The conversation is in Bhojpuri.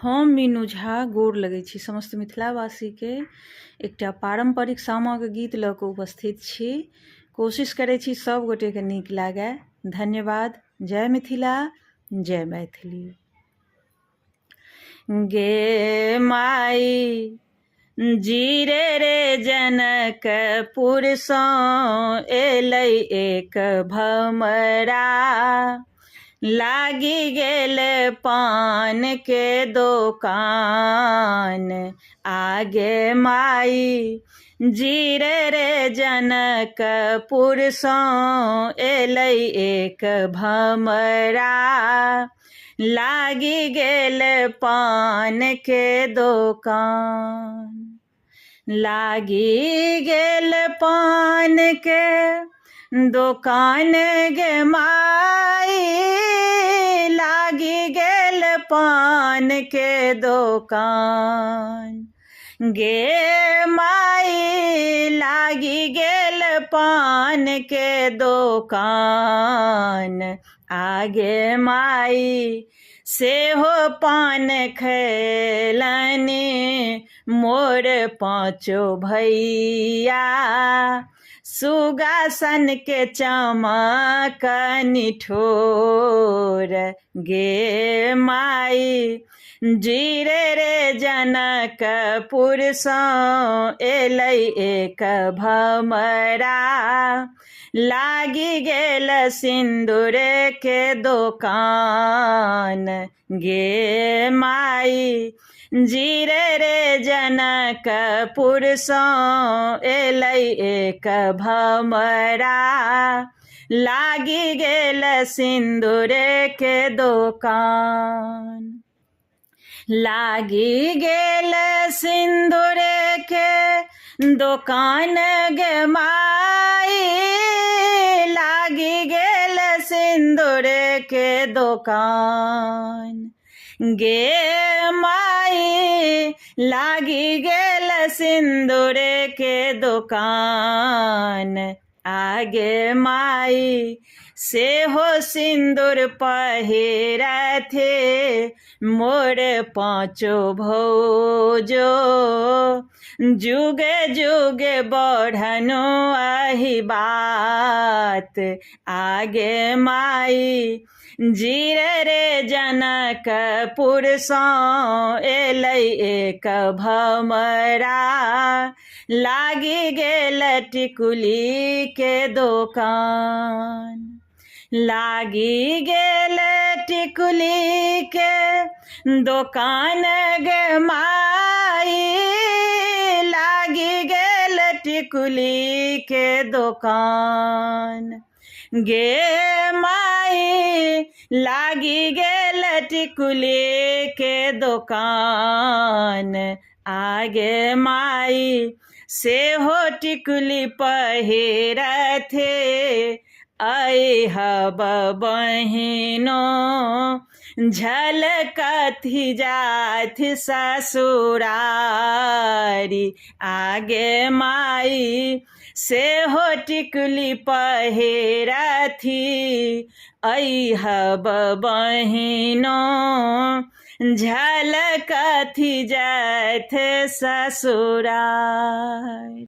हम मीनू झा गोर लगै छी समस्त मिथिलावासीके एकटा पारम्परिक सामाके गीत लऽ कऽ उपस्थित छी। कोशिश करै छी सब गोटेके नीक लागै। धन्यवाद। जय मिथिला, जय मैथिली। गे माई जीरे रे जनकपुरसँ एलै एक भमरा, लागी गेल पान के दोकान। आगे माई जीरे रे जनकपुरसँ एलै एक भमरा, लागी गेल पान के दोकान। लागी गेल पान के दोकान गे माई, लागी गेल पान के दोकान। गे माई लागी गेल पान के दोकान। आगे माई सेहो पान खैलनि मोर पाँचो भैया, सुगा सन के चमक निठोर। गे माई जीरे रे जनकपुरसँ एलै एक भमरा, लागी गेल सिन्दूर के दोकान। गे माई जीरे रे जनकपुरसँ एलै एक भमरा, लागी गेल सिन्दूर के दोकान। लागी गेल सिन्दूर के दोकान गे माई, लागी गेल सिन्दूर के दोकान। गे माई लागी गेल सिन्दूर के दोकान। आगे माई सेहो सिन्दूर पहिरथे मोर पाँचो भौजो, जुगे जुगे बढ़नु एहि बात। आगे माई जीरे रे जनकपुरसँ एलै एक भमरा, लागी गेल टिकुली के दोकान। लागी गेल टिकुली के दोकान गे माई, लागी गेल टिकुली के दोकान। गे माई लागी गेल टिकुली के दोकान। आगे माई सेहो टिकुली पहिरथे अइहब बहिनो, झलकथि जाथि ससुरारी। आगे माई सेहो टिकुली पहिरथि अइहब बहिनो, झलकथि जाथि ससुरारी।